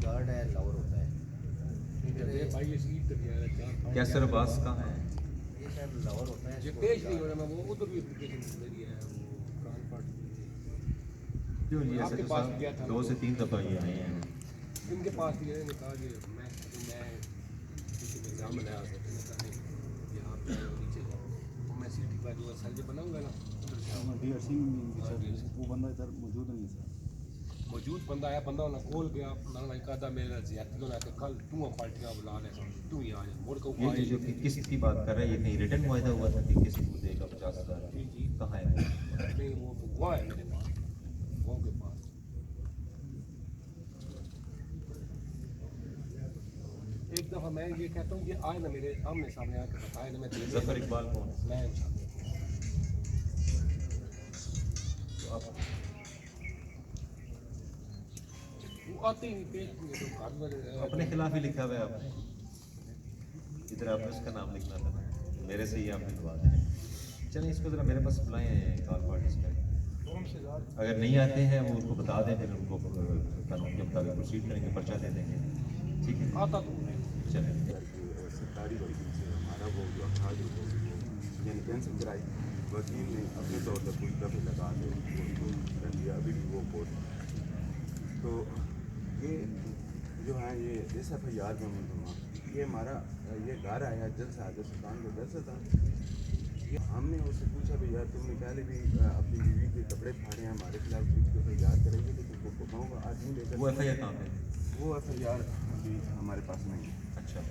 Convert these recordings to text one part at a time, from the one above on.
Guard ہے لاہور ہوتا ہے. کیسر عباس کہاں ہے؟ یہ شاید لاہور ہوتا ہے. کیوں جی ایسے تو صاحب 2 سے 3 دفعہ یہ آئے ہیں. ان کے پاس بھی نے کہا کہ میں کسی کو ایگزام میں لایا تھا تو نے کہا نہیں یہ آپ جائیں نیچے جاؤ وہ میں سیٹی کا جو سرجے بناؤں گا نا وہ بندہ ادھر موجود نہیں سر. موجود بندہ آیا بندہ انہیں کھول گیا انہوں نے کہا میرے زیادتی ہونا کہ کل تم پارٹیاں بلا لے تو ہی آ جائے مڑ کو یہ جو قسط کی بات کر رہے ہیں یہ کہیں ریٹرن معاہدہ ہوا تھا کہ قسط کو دے گا 50,000؟ جی کہاں ہے؟ نہیں وہ ہے میرے پاس وہ کے پاس. ایک دفعہ میں یہ کہتا ہوں یہ آئے نا میرے آمنے سامنے آ کے بتائے نا میں ظفر اقبال کون؟ میں تو آپ وہ آتے ہی نہیں پیش اپنے خلاف ہی لکھا ہوا ہے آپ نے. ادھر آپ نے اس کا نام لکھنا تھا نا میرے سے ہی آپ لکھوا دیں. چلیں اس کو ذرا میرے پاس بلائیں کال پارٹیز کا. اگر نہیں آتے ہیں وہ ان کو بتا دیں پھر ان کو قانون کے مطابق پروسیڈ کریں گے پرچہ دے دیں گے. ٹھیک ہے آتا تو چلیں. سرکاری وکیل سے ہمارا وہ جو تھا جو یعنی کینسل کرائی وکیل نے اپنے طور پر کوئی دفعہ لگا کے کر دیا ابھی بھی وہ کورٹ. تو یہ جو ہے یہ ایس ایف آئی آر میں منظومہ یہ ہمارا یہ گھر آیا جلسہ جو سلطان کا جلسہ تھا. یہ ہم نے اس سے پوچھا بھائی یار تم نے پہلے بھی اپنی بیوی کے کپڑے پھاڑے ہیں ہمارے خلاف ایف آئی آر کریں گے تو تم کو بتاؤں گا آج نہیں لے کر. وہ ایف آئی آر کہاں پہ؟ وہ ایف آئی آر ابھی ہمارے پاس نہیں ہے. اچھا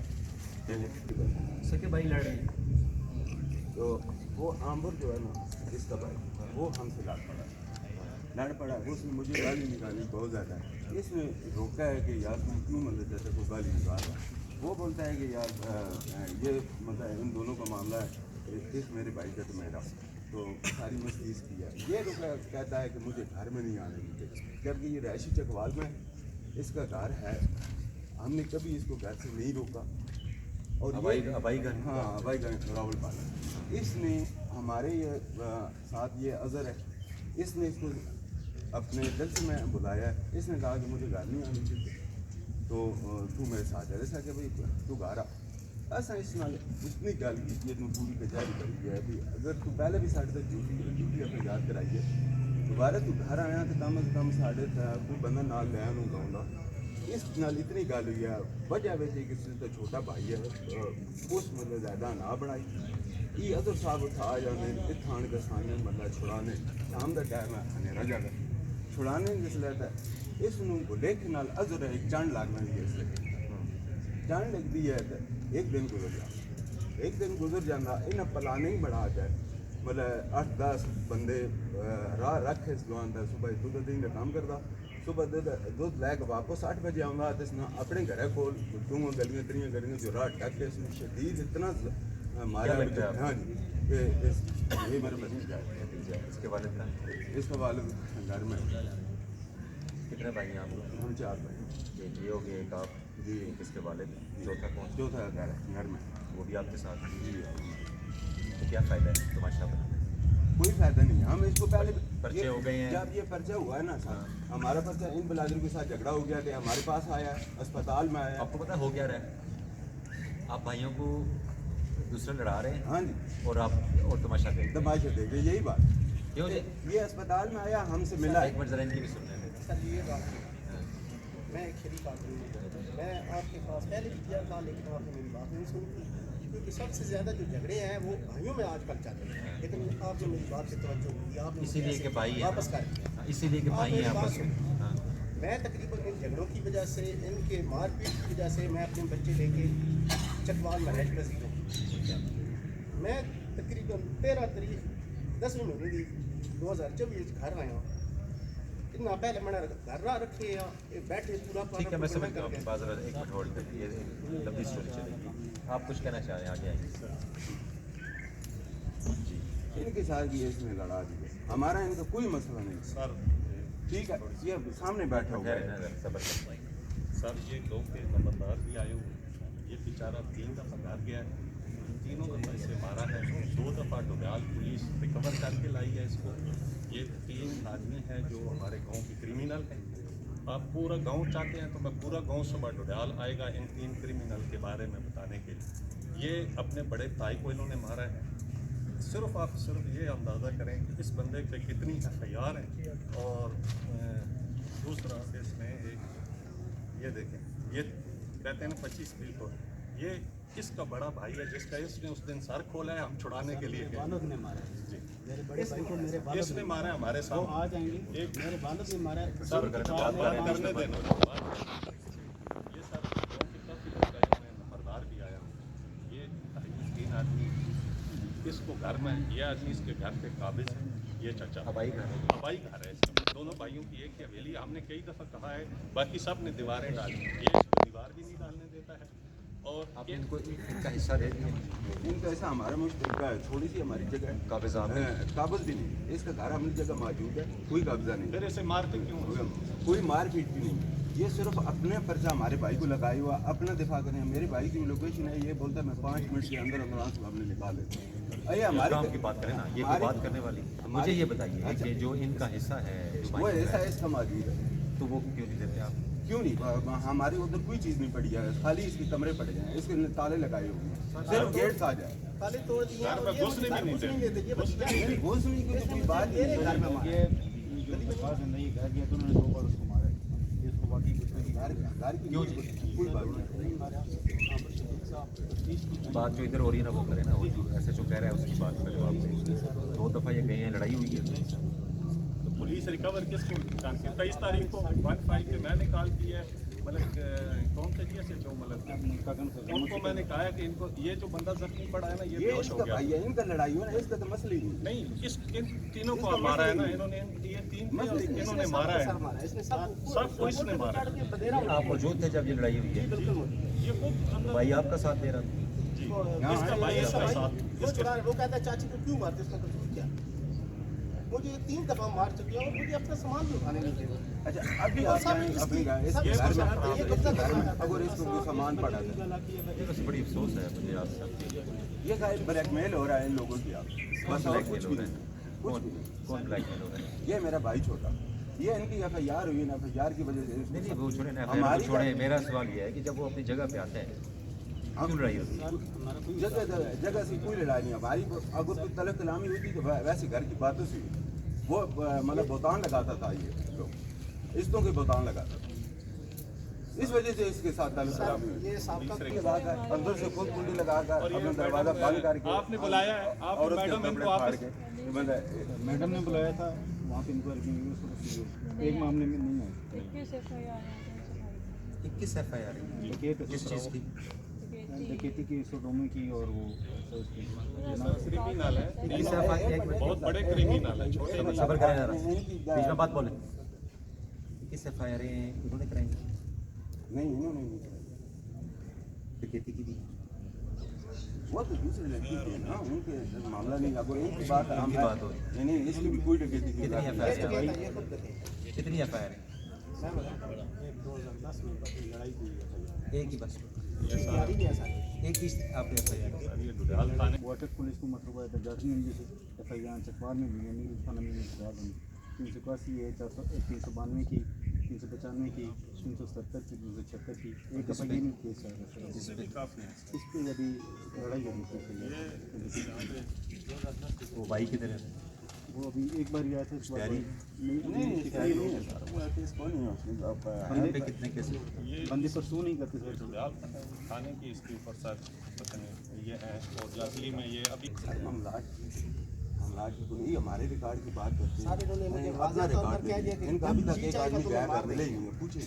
سکے بھائی لڑ رہے ہیں تو وہ عامر جو ہے نا اس کا بھائی وہ ہم سے لڑ پڑا اس نے مجھے گالی نکالی بہت زیادہ. اس نے روکا ہے کہ یار تم کیوں مطلب جیسے کوئی گالی نکال رہا ہے. وہ بولتا ہے کہ یار یہ مطلب ان دونوں کا معاملہ ہے اس میرے بھائی کا تو میرا تو ساری مستی اس کی ہے. یہ روکا کہتا ہے کہ مجھے گھر میں نہیں آنے دیتے جبکہ یہ رہائشی چکوال میں اس کا گھر ہے. ہم نے کبھی اس کو گھر سے نہیں روکا. اور ابائی گھر ہاں ابائی گھر راول پالا. اس نے ہمارے یہ ساتھ یہ اظہر ہے اس نے اس کو اپنے جلسے میں بلایا ہے. اس نے کہا کہ مجھے گھر نہیں آنے دیتے تو تو میرے ساتھ ہے. ایسا کہ بھائی تو گھر آ ایسا اس نال اتنی گل کی ہے تو پوری کچہری کری ہے بھی اگر تو پہلے بھی ساڑھے تک ڈیوٹی اپنے یاد کرائی ہے دوبارہ تو گھر آیا تو کم از کم ساڑھے کوئی بندہ نال لیا نہیں گاؤں. اس نال اتنی گل ہوئی ہے وجہ ویسے کسی تو چھوٹا بھائی ہے اس مطلب زیادہ نہ بڑھائی. یہ ادھر صاحب اٹھا جانے اتھان کے سامنے مطلب چھڑانے شام کا ٹائم ہے ہنیرا جگہ چھڑانے جس لیتا ہے اس بلے کے نال ادھر ایک چنڈ لگنا بھی اس لگے چنڈ لگتی ہے تو ایک دن گزر جانا انہیں پلاننگ بڑھا جائے مطلب 8-10 بندے راہ رکھ اس دکان کا صبح دودھ دن کا کام کرتا صبح دودھ لے کے واپس 8 بجے آؤں اس نے اپنے گھر کول دونوں گلیاں تریاں گلیاں جو راہ ڈک کے اس نے شدید اتنا مارا. ہاں جی یہ میرے بھتیجا ہے. اس کے والد کا اس کا والد گھر میں. کتنے بھائی ہیں آپ لوگ؟ ہم 4 بھائی. ایک یہ ہو گیا ایک آپ جی کس کے والد چوتھا کون؟ چوتھا گھر میں. وہ بھی آپ کے ساتھ ہیں؟ جی تو کیا فائدہ ہے تماشا بنانے؟ کوئی فائدہ نہیں. ہم اس کو پہلے پرچے ہو گئے ہیں. جب یہ پرچہ ہوا ہے نا سر ہمارا پرچہ ان بلادروں کے ساتھ جھگڑا ہو گیا کہ ہمارے پاس آیا اسپتال میں آیا. آپ کو پتہ ہو گیا رہا ہے آپ بھائیوں کو دوسرے لڑا رہے ہیں ہاں جی اور آپ اور تماشا دیکھ رہے ہیں. تماشا دیکھے یہی بات. کیوں جی؟ یہ اسپتال میں آیا ہم سے ملا. ایک منٹ ذرا ان کی بھی سننے دیں. سر یہ بات میں ایک شریف آدمی ہوں. میں آپ کے پاس پہلے بھی کیا تھا لیکن آپ نے میری بات نہیں سنی کیونکہ سب سے زیادہ جو جھگڑے ہیں وہ بھائیوں میں آج کل چل رہے ہیں. لیکن آپ نے میری بات سے توجہ دی آپ نے اسی لیے کہ بھائی ہیں واپس کر دیا. اسی لیے کہ بھائی ہیں آپس میں. میں تقریباً ان جھگڑوں کی وجہ سے ان کے مار پیٹ کی وجہ سے میں اپنے بچے لے کے چکوال میں رہنے پذیر ہوں. میں تقریباً 13 تاریخ 10ویں مہینے کی 2024 گھر آیا ہوں. اتنا پہلے میں نے گھر راہ رکھے ہیں بیٹھے پورا ٹھیک ہے میں سمجھ گیا آپ بات. ایک منٹ ہولڈ کر یہ لمبی اسٹوری چلے گی. آپ کچھ کہنا چاہ رہے ہیں آگے آئیے. جی ان کے ساتھ بھی اس نے لڑا دیا. ہمارا ان کا کوئی مسئلہ نہیں سر. ٹھیک ہے یہ سامنے بیٹھا ہوا ہے. سر یہ 2 کے نمبردار بھی آئے ہوئے یہ بیچارہ 3 دفعہ گھر گیا ہے. 3 دفعہ اسے مارا ہے. 2 دفعہ ڈوڈیال پولیس ریکور کر کے لائی ہے اس کو. یہ 3 آدمی ہیں جو ہمارے گاؤں کے کرمینل ہیں आप पूरा गांव चाहते हैं तो मैं पूरा गांव सुबह डुडियाल आएगा इन 3 क्रिमिनल के बारे में बताने के लिए। ये अपने बड़े भाई को इन्होंने मारा है। सिर्फ आप सिर्फ ये अंदाज़ा करें कि इस बंदे पे कितनी FIR हैं। और दूसरा इसमें एक ये देखें, ये कहते हैं ना 25 फील को, ये इसका बड़ा भाई है जिसका इसने उस दिन सर खोला है हम छुड़ाने के लिए गए। ने मारा है जी मेरे बड़े भाई को, मेरे बालक इसने मारा है हमारे वो साथ आ जाएंगे। एक मेरे बालक ने मारा है। सर करने देना। ये सर गाँव के काफ़ी लोग आए हुए हैं, नंबरदार भी आया। ये 3 आदमी इसको घर में, ये आदमी इसके घर पे काबिज है, ये चाचा हवाई घर है इसका। दोनों भाइयों की एक ही हवेली। हमने कई दफ़ा कहा है, बाकी सब ने दीवारें डाली, ये इसको दीवार भी नहीं डालने देता है। और आप इनको इनका हिस्सा दे दिए? इनका ऐसा हमारा मुश्तरका है, थोड़ी सी हमारी जगह है, काबिज़ आप हैं? काबज भी नहीं, इसका घर अपनी जगह मौजूद है, कोई कब्जा नहीं, फिर इसे मारते क्यों हो? कोई मारपीट भी नहीं। ये सिर्फ अपने पर्चा हमारे भाई को लगाए हुआ अपना दिफा करें। मेरे भाई की लोकेशन है, ये बोलता है मैं 5 मिनट के अंदर अंदर हमने निकाल लेते हैं। अरे हमारे काम की बात करें ना, ये कोई बात करने वाली। मुझे ये बताइए अच्छा। कि जो इनका हिस्सा है वो ऐसा है, इसका मौजूद है, तो वो क्यों नहीं देते आप? क्यों नहीं? हमारे उधर कोई चीज़ नहीं पड़ी है, खाली इसके कमरे पड़े हैं, इसके ताले लगाए हुए हैं, सिर्फ गेट आ जाए। ताले तोड़ दिए घर में घुसने भी नहीं देते। ये बच्चा नहीं, घुस नहीं की तो कोई बात ही नहीं। घर में मारा ये जो पास है नहीं घर गया तो उन्होंने 2 बार उसको मारा है। इसको बाकी कुछ नहीं घर की क्यों कोई बात नहीं। बात जो इधर हो रही है ना वो करें ना, वो जो ऐसे जो कह रहा है उसकी बात करें। आप 2 दफ़ा ये गए हैं, लड़ाई हुई है। तो पुलिस रिकवर किसको निकाल के 23 तारीख को 1-5 के मैं निकाल की है। मतलब कौन से दिया से जो मतलब उनको मैंने कहा कि इनको ये जो बंदा जख्मी पड़ा है ना ये ये बेहोश हो इसका गया। भाई है, इनका लड़ाई हो ना, इसका तो मसला ही नहीं। नहीं इन तीनों को मारा है ना इन्होंने, ये 3 इन्होंने मारा है। इसने सब सबको इसने मारा है। बदेरा आप मौजूद थे जब ये लड़ाई हुई है? ये वो अंदर भाई आपका साथ दे रहा था? जी इसका भाई इसका साथ वो वो कहता है चाची को क्यों मारते, उसका कसूर क्या? मुझे 3 दफा मार चुके हैं और मुझे अपना सामान भी उठाने नहीं दे। अच्छा अभी आप जाएं अपने घर, इसके घर में अगर इसको कोई सामान पड़ा था, ये बस बड़ी अफसोस है मुझे आप सब। ये गाय ब्लैकमेल हो रहा है इन लोगों की। आप बस और कुछ भी नहीं, कुछ भी नहीं। कौन ब्लैकमेल हो रहा है? ये मेरा भाई छोटा, ये इनकी FIR हुई ना, FIR की वजह से नहीं नहीं वो छोड़े ना, हमारी छोड़े। मेरा सवाल ये है कि जब वो अपनी जगह पे आते हैं क्यों लड़ाई होती है? जगह जगह से कोई लड़ाई नहीं। हमारी अगर कोई तलब कलामी हुई थी तो वैसे घर की बातों से हुई। वो मतलब बोतान लगाता था, ये लोग रिश्तों के बोतान लगाता था, इस वजह से इसके साथ तलब कलामी हुई। ये साबका लगाकर अंदर से खुद कुंडी लगाकर अपना दरवाजा बंद करके आपने बुलाया है, आप औरत के मैडम कपड़े इनको फाड़ आप के मतलब मैडम ने बुलाया था वहाँ पे इंक्वायरी की हुई, उसको एक मामले में नहीं है। 21 FIR है। किस चीज़ की? डकैती की, सोडोमी की और वो क्रिमिनल है। 21 FIR एक मिनट। बहुत बड़े क्रिमिनल है, छोटे नहीं। सबर करें जरा, बीच में बात बोले। 21 FIR उन्होंने कराई, नहीं इन्होंने नहीं किया। डकैती की भी। वो तो दूसरे लड़की के ना, उनके मामला नहीं। अगर इनकी बात उनकी बात हो रही है। नहीं, इसकी भी कोई डकैती की कितनी बात नहीं। FIR है? ये खुद देखे। कितनी FIR है? 2010 में लड़ाई हुई है। एक ही बस, तैयारी नहीं है सारी। एक ही आपने FIR। ये डुडियाल थाने वाटर पुलिस को मतलब है दर्ज नहीं जैसे FIR चकवार में भी नहीं, उसका नाम नहीं खराब है। 381 है, 392 की, 395 की, 370 की, 376 की, एक FIR में केस है। इसमें काफी है। इस पे अभी लड़ाई हुई थी। वो भाई किधर है? वो अभी एक बार गया था, इस बार तैयारी? नहीं शिकायत नहीं है सर, वो केस कौन नहीं है उसमें। आप यहाँ पे कितने केस हैं? ये बंदे पर सू नहीं करते सर। डुडियाल थाने की इसके ऊपर सर पता नहीं ये है। और लाजली में ये अभी मामला की कोई नहीं, हमारे रिकॉर्ड की बात करते हैं। सारे इन्होंने मुझे अपना वाज़ेह तौर पर रिकॉर्ड कह दिया कि इनका अभी तक जी एक चाहेगा आदमी तो गया मैं मार कर मिले ही नहीं है, पूछे।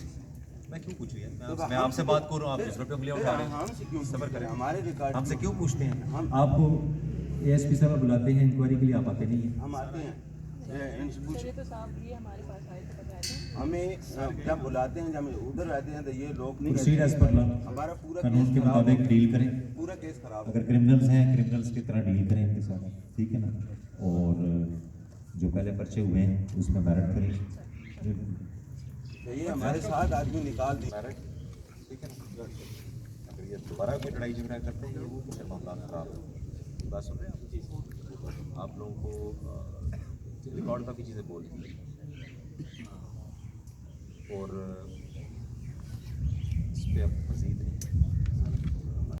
मैं क्यों पूछूँ यार? तो मैं आपसे बात कर रहा हूँ, आप दूसरों पे उंगलियां उठा रहे हैं। हमसे क्यों सबर करें। हमारे रिकॉर्ड हमसे क्यों पूछते हैं? हम आपको ASP साहब बुलाते हैं इंक्वायरी के लिए, आप आते नहीं हैं। हम आते हैं, इनसे पूछ चलिए तो साहब ये हमारे पास आए थे बताया था। हमें जब बुलाते हैं, जब उधर रहते हैं तो ये लोग नहीं प्रोसीड एज पर लॉ, हमारा पूरा कानून केस के खराब मुताबिक हो- डील करें। पूरा केस खराब अगर क्रिमिनल्स हैं, क्रिमिनल्स की तरह डील करें इनके साथ, ठीक है ना? और जो पहले पर्चे हुए हैं उसमें मेरिट करें। तो ये हमारे साथ आदमी निकाल दी। मेरिट, ठीक है ना? अगर ये दोबारा कोई लड़ाई झगड़ा करते हैं वो फिर मामला खराब है। बस आप लोगों को रिकॉर्ड काफ़ी चीज़ें बोल दी। اور اس پہ اب مزید